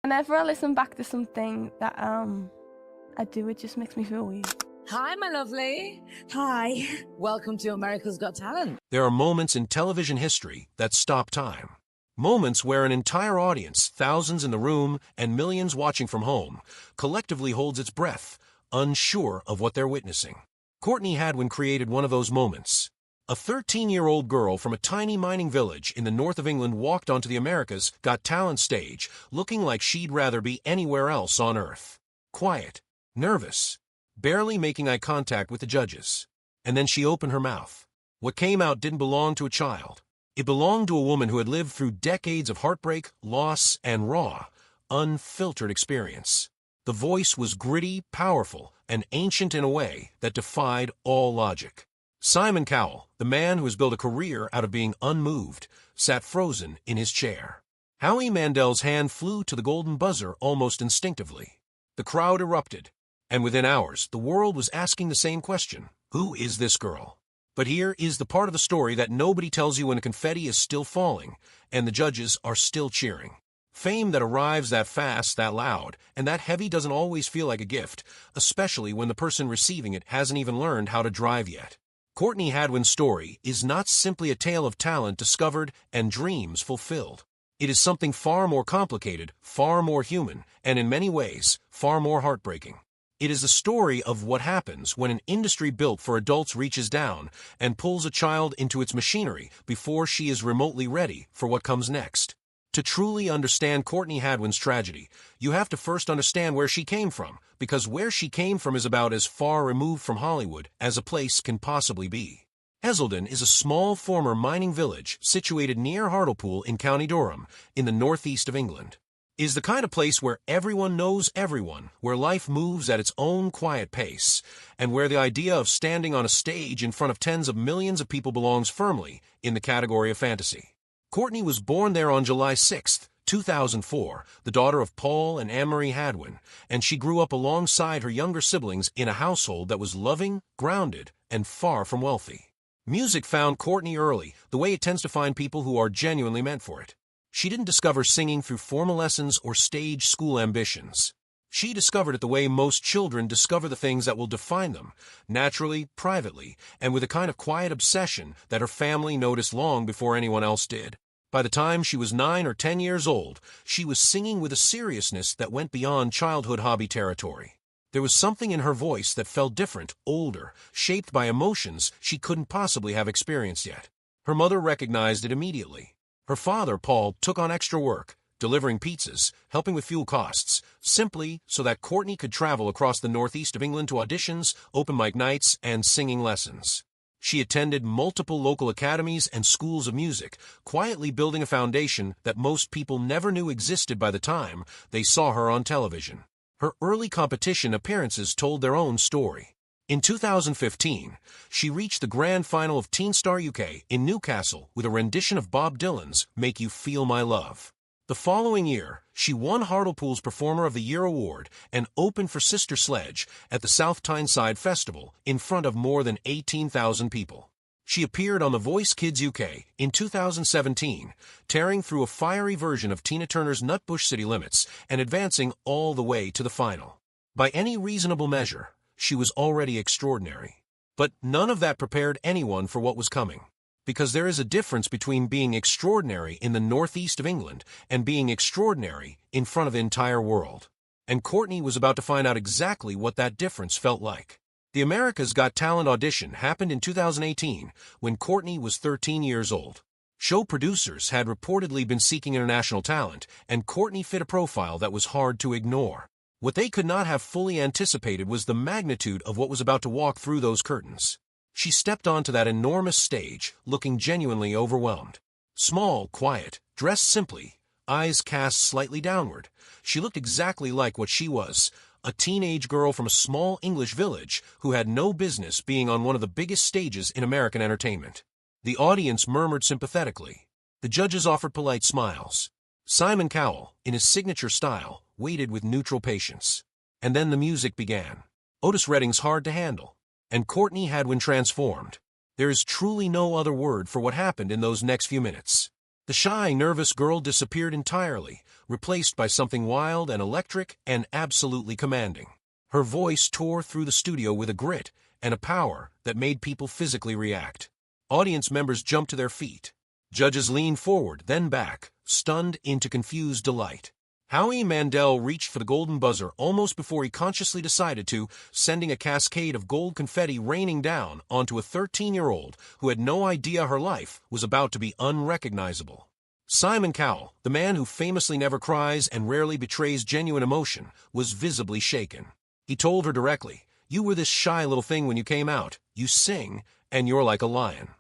Whenever I listen back to something that I do, it just makes me feel weird. Hi, my lovely. Hi. Welcome to America's Got Talent. There are moments in television history that stop time. Moments where an entire audience, thousands in the room and millions watching from home, collectively holds its breath, unsure of what they're witnessing. Courtney Hadwin created one of those moments. A 13-year-old girl from a tiny mining village in the north of England walked onto the America's Got Talent stage, looking like she'd rather be anywhere else on Earth. Quiet, nervous, barely making eye contact with the judges. And then she opened her mouth. What came out didn't belong to a child. It belonged to a woman who had lived through decades of heartbreak, loss, and raw, unfiltered experience. The voice was gritty, powerful, and ancient in a way that defied all logic. Simon Cowell, the man who has built a career out of being unmoved, sat frozen in his chair. Howie Mandel's hand flew to the golden buzzer almost instinctively. The crowd erupted, and within hours, the world was asking the same question: who is this girl? But here is the part of the story that nobody tells you when the confetti is still falling, and the judges are still cheering. Fame that arrives that fast, that loud, and that heavy doesn't always feel like a gift, especially when the person receiving it hasn't even learned how to drive yet. Courtney Hadwin's story is not simply a tale of talent discovered and dreams fulfilled. It is something far more complicated, far more human, and in many ways, far more heartbreaking. It is the story of what happens when an industry built for adults reaches down and pulls a child into its machinery before she is remotely ready for what comes next. To truly understand Courtney Hadwin's tragedy, you have to first understand where she came from, because where she came from is about as far removed from Hollywood as a place can possibly be. Heselden is a small former mining village situated near Hartlepool in County Durham, in the northeast of England. It is the kind of place where everyone knows everyone, where life moves at its own quiet pace, and where the idea of standing on a stage in front of tens of millions of people belongs firmly in the category of fantasy. Courtney was born there on July 6, 2004, the daughter of Paul and Anne-Marie Hadwin, and she grew up alongside her younger siblings in a household that was loving, grounded, and far from wealthy. Music found Courtney early, the way it tends to find people who are genuinely meant for it. She didn't discover singing through formal lessons or stage school ambitions. She discovered it the way most children discover the things that will define them, naturally, privately, and with a kind of quiet obsession that her family noticed long before anyone else did. By the time she was 9 or 10 years old, she was singing with a seriousness that went beyond childhood hobby territory. There was something in her voice that felt different, older, shaped by emotions she couldn't possibly have experienced yet. Her mother recognized it immediately. Her father, Paul, took on extra work, delivering pizzas, helping with fuel costs, simply so that Courtney could travel across the northeast of England to auditions, open mic nights, and singing lessons. She attended multiple local academies and schools of music, quietly building a foundation that most people never knew existed by the time they saw her on television. Her early competition appearances told their own story. In 2015, she reached the grand final of Teen Star UK in Newcastle with a rendition of Bob Dylan's Make You Feel My Love. The following year, she won Hartlepool's Performer of the Year award and opened for Sister Sledge at the South Tyneside Festival in front of more than 18,000 people. She appeared on The Voice Kids UK in 2017, tearing through a fiery version of Tina Turner's Nutbush City Limits and advancing all the way to the final. By any reasonable measure, she was already extraordinary. But none of that prepared anyone for what was coming. Because there is a difference between being extraordinary in the northeast of England and being extraordinary in front of the entire world. And Courtney was about to find out exactly what that difference felt like. The America's Got Talent audition happened in 2018 when Courtney was 13 years old. Show producers had reportedly been seeking international talent, and Courtney fit a profile that was hard to ignore. What they could not have fully anticipated was the magnitude of what was about to walk through those curtains. She stepped onto that enormous stage, looking genuinely overwhelmed. Small, quiet, dressed simply, eyes cast slightly downward, she looked exactly like what she was, a teenage girl from a small English village who had no business being on one of the biggest stages in American entertainment. The audience murmured sympathetically. The judges offered polite smiles. Simon Cowell, in his signature style, waited with neutral patience. And then the music began. Otis Redding's Hard to Handle. And Courtney Hadwin transformed. There is truly no other word for what happened in those next few minutes. The shy, nervous girl disappeared entirely, replaced by something wild and electric and absolutely commanding. Her voice tore through the studio with a grit and a power that made people physically react. Audience members jumped to their feet. Judges leaned forward, then back, stunned into confused delight. Howie Mandel reached for the golden buzzer almost before he consciously decided to, sending a cascade of gold confetti raining down onto a 13-year-old who had no idea her life was about to be unrecognizable. Simon Cowell, the man who famously never cries and rarely betrays genuine emotion, was visibly shaken. He told her directly, "You were this shy little thing when you came out. You sing, and you're like a lion."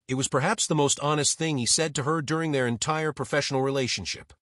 It was perhaps the most honest thing he said to her during their entire professional relationship.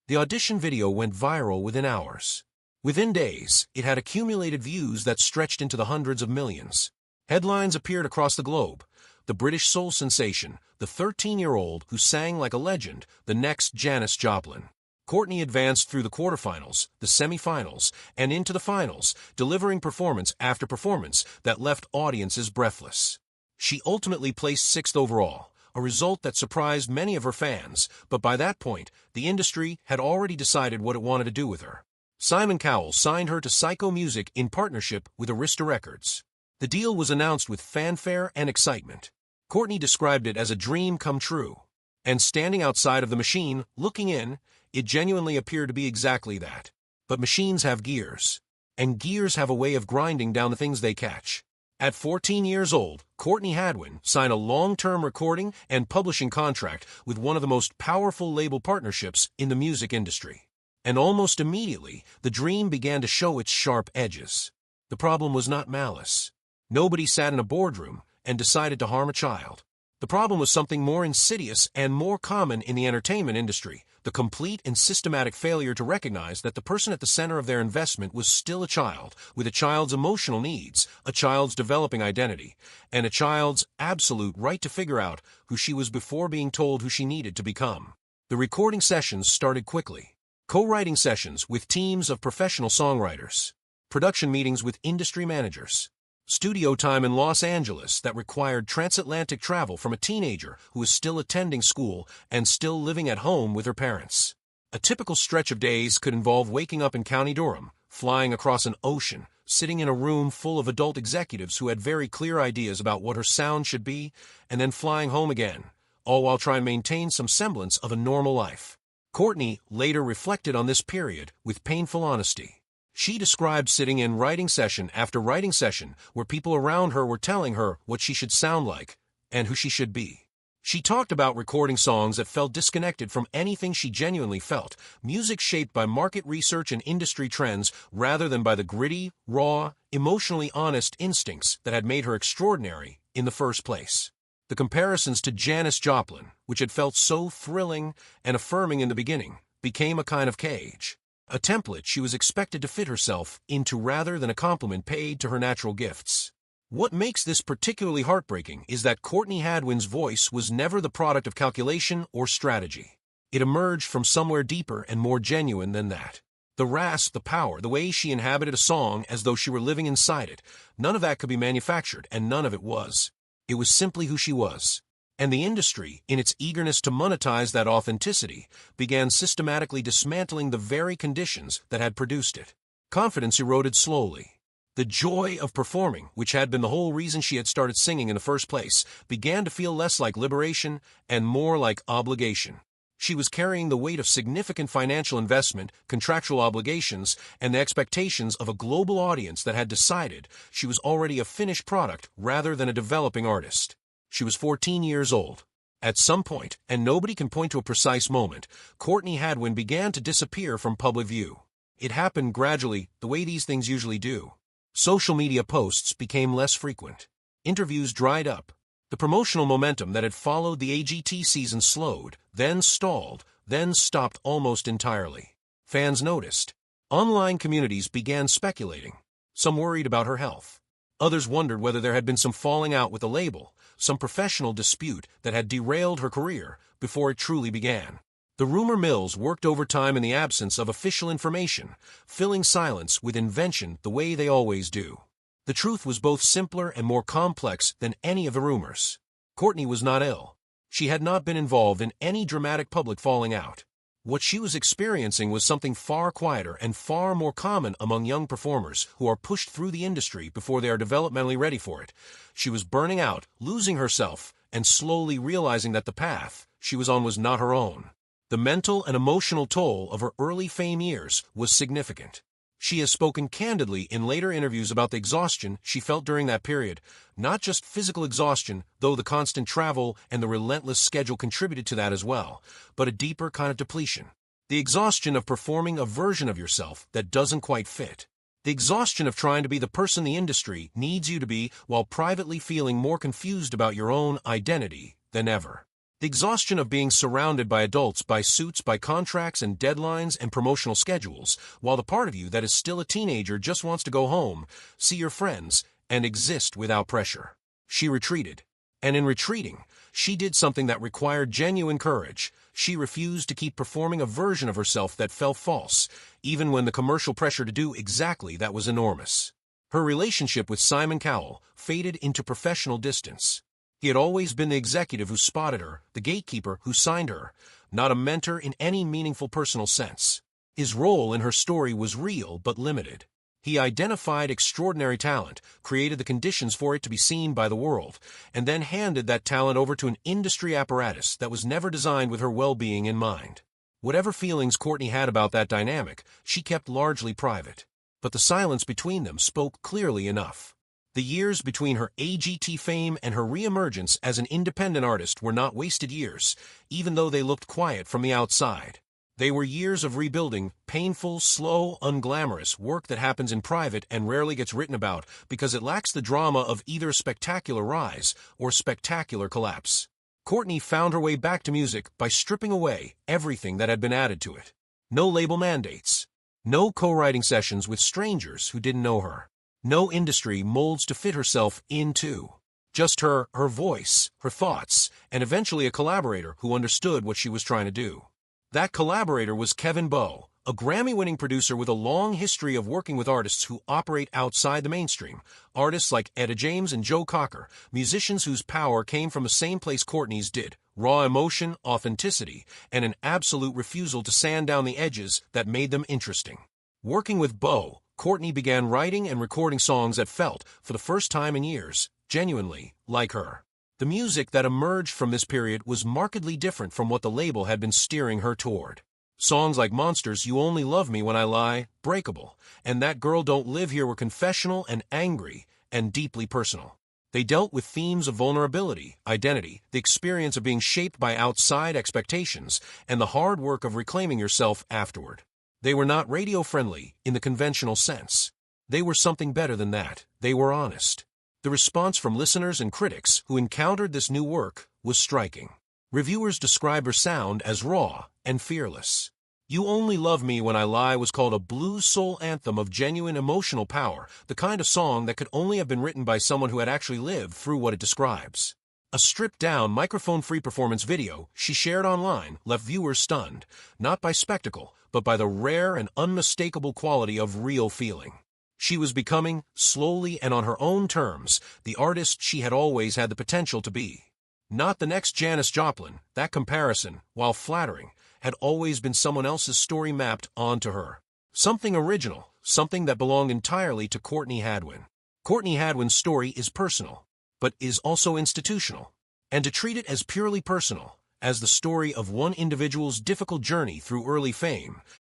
The audition video went viral within hours. Within days, it had accumulated views that stretched into the hundreds of millions. Headlines appeared across the globe. The British soul sensation, the 13-year-old who sang like a legend, the next Janis Joplin. Courtney advanced through the quarterfinals, the semifinals, and into the finals, delivering performance after performance that left audiences breathless. She ultimately placed 6th overall, a result that surprised many of her fans, but by that point, the industry had already decided what it wanted to do with her. Simon Cowell signed her to Psycho Music in partnership with Arista Records. The deal was announced with fanfare and excitement. Courtney described it as a dream come true. And standing outside of the machine, looking in, it genuinely appeared to be exactly that. But machines have gears. And gears have a way of grinding down the things they catch. At 14 years old, Courtney Hadwin signed a long-term recording and publishing contract with one of the most powerful label partnerships in the music industry. And almost immediately, the dream began to show its sharp edges. The problem was not malice. Nobody sat in a boardroom and decided to harm a child. The problem was something more insidious and more common in the entertainment industry, the complete and systematic failure to recognize that the person at the center of their investment was still a child, with a child's emotional needs, a child's developing identity, and a child's absolute right to figure out who she was before being told who she needed to become. The recording sessions started quickly. Co-writing sessions with teams of professional songwriters. Production meetings with industry managers. Studio time in Los Angeles that required transatlantic travel from a teenager who was still attending school and still living at home with her parents. A typical stretch of days could involve waking up in County Durham, flying across an ocean, sitting in a room full of adult executives who had very clear ideas about what her sound should be, and then flying home again, all while trying to maintain some semblance of a normal life. Courtney later reflected on this period with painful honesty. She described sitting in writing session after writing session where people around her were telling her what she should sound like and who she should be. She talked about recording songs that felt disconnected from anything she genuinely felt, music shaped by market research and industry trends rather than by the gritty, raw, emotionally honest instincts that had made her extraordinary in the first place. The comparisons to Janis Joplin, which had felt so thrilling and affirming in the beginning, became a kind of cage. A template she was expected to fit herself into rather than a compliment paid to her natural gifts. What makes this particularly heartbreaking is that Courtney Hadwin's voice was never the product of calculation or strategy. It emerged from somewhere deeper and more genuine than that. The rasp, the power, the way she inhabited a song as though she were living inside it, none of that could be manufactured, and none of it was. It was simply who she was. And the industry, in its eagerness to monetize that authenticity, began systematically dismantling the very conditions that had produced it. Confidence eroded slowly. The joy of performing, which had been the whole reason she had started singing in the first place, began to feel less like liberation and more like obligation. She was carrying the weight of significant financial investment, contractual obligations, and the expectations of a global audience that had decided she was already a finished product rather than a developing artist. She was 14 years old. At some point, and nobody can point to a precise moment, Courtney Hadwin began to disappear from public view. It happened gradually, the way these things usually do. Social media posts became less frequent. Interviews dried up. The promotional momentum that had followed the AGT season slowed, then stalled, then stopped almost entirely. Fans noticed. Online communities began speculating. Some worried about her health. Others wondered whether there had been some falling out with the label, some professional dispute that had derailed her career before it truly began. The rumor mills worked overtime in the absence of official information, filling silence with invention the way they always do. The truth was both simpler and more complex than any of the rumors. Courtney was not ill. She had not been involved in any dramatic public falling out. What she was experiencing was something far quieter and far more common among young performers who are pushed through the industry before they are developmentally ready for it. She was burning out, losing herself, and slowly realizing that the path she was on was not her own. The mental and emotional toll of her early fame years was significant. She has spoken candidly in later interviews about the exhaustion she felt during that period, not just physical exhaustion, though the constant travel and the relentless schedule contributed to that as well, but a deeper kind of depletion. The exhaustion of performing a version of yourself that doesn't quite fit. The exhaustion of trying to be the person the industry needs you to be while privately feeling more confused about your own identity than ever. The exhaustion of being surrounded by adults, by suits, by contracts and deadlines and promotional schedules, while the part of you that is still a teenager just wants to go home, see your friends, and exist without pressure. She retreated. And in retreating, she did something that required genuine courage. She refused to keep performing a version of herself that felt false, even when the commercial pressure to do exactly that was enormous. Her relationship with Simon Cowell faded into professional distance. He had always been the executive who spotted her, the gatekeeper who signed her, not a mentor in any meaningful personal sense. His role in her story was real but limited. He identified extraordinary talent, created the conditions for it to be seen by the world, and then handed that talent over to an industry apparatus that was never designed with her well-being in mind. Whatever feelings Courtney had about that dynamic, she kept largely private. But the silence between them spoke clearly enough. The years between her AGT fame and her reemergence as an independent artist were not wasted years, even though they looked quiet from the outside. They were years of rebuilding, painful, slow, unglamorous work that happens in private and rarely gets written about because it lacks the drama of either a spectacular rise or spectacular collapse. Courtney found her way back to music by stripping away everything that had been added to it. No label mandates. No co-writing sessions with strangers who didn't know her. No industry molds to fit herself into. Just her voice, her thoughts, and eventually a collaborator who understood what she was trying to do. That collaborator was Kevin Bowe, a Grammy-winning producer with a long history of working with artists who operate outside the mainstream. Artists like Etta James and Joe Cocker, musicians whose power came from the same place Courtney's did. Raw emotion, authenticity, and an absolute refusal to sand down the edges that made them interesting. Working with Bowe, Courtney began writing and recording songs that felt, for the first time in years, genuinely like her. The music that emerged from this period was markedly different from what the label had been steering her toward. Songs like Monsters, You Only Love Me When I Lie, Breakable, and That Girl Don't Live Here were confessional and angry and deeply personal. They dealt with themes of vulnerability, identity, the experience of being shaped by outside expectations, and the hard work of reclaiming yourself afterward. They were not radio-friendly in the conventional sense. They were something better than that. They were honest. The response from listeners and critics who encountered this new work was striking. Reviewers described her sound as raw and fearless. You Only Love Me When I Lie was called a blues soul anthem of genuine emotional power, the kind of song that could only have been written by someone who had actually lived through what it describes. A stripped-down, microphone-free performance video she shared online left viewers stunned, not by spectacle, but by the rare and unmistakable quality of real feeling. She was becoming, slowly and on her own terms, the artist she had always had the potential to be. Not the next Janis Joplin. That comparison, while flattering, had always been someone else's story mapped onto her. Something original, something that belonged entirely to Courtney Hadwin. Courtney Hadwin's story is personal, but is also institutional. And to treat it as purely personal, as the story of one individual's difficult journey through early fame,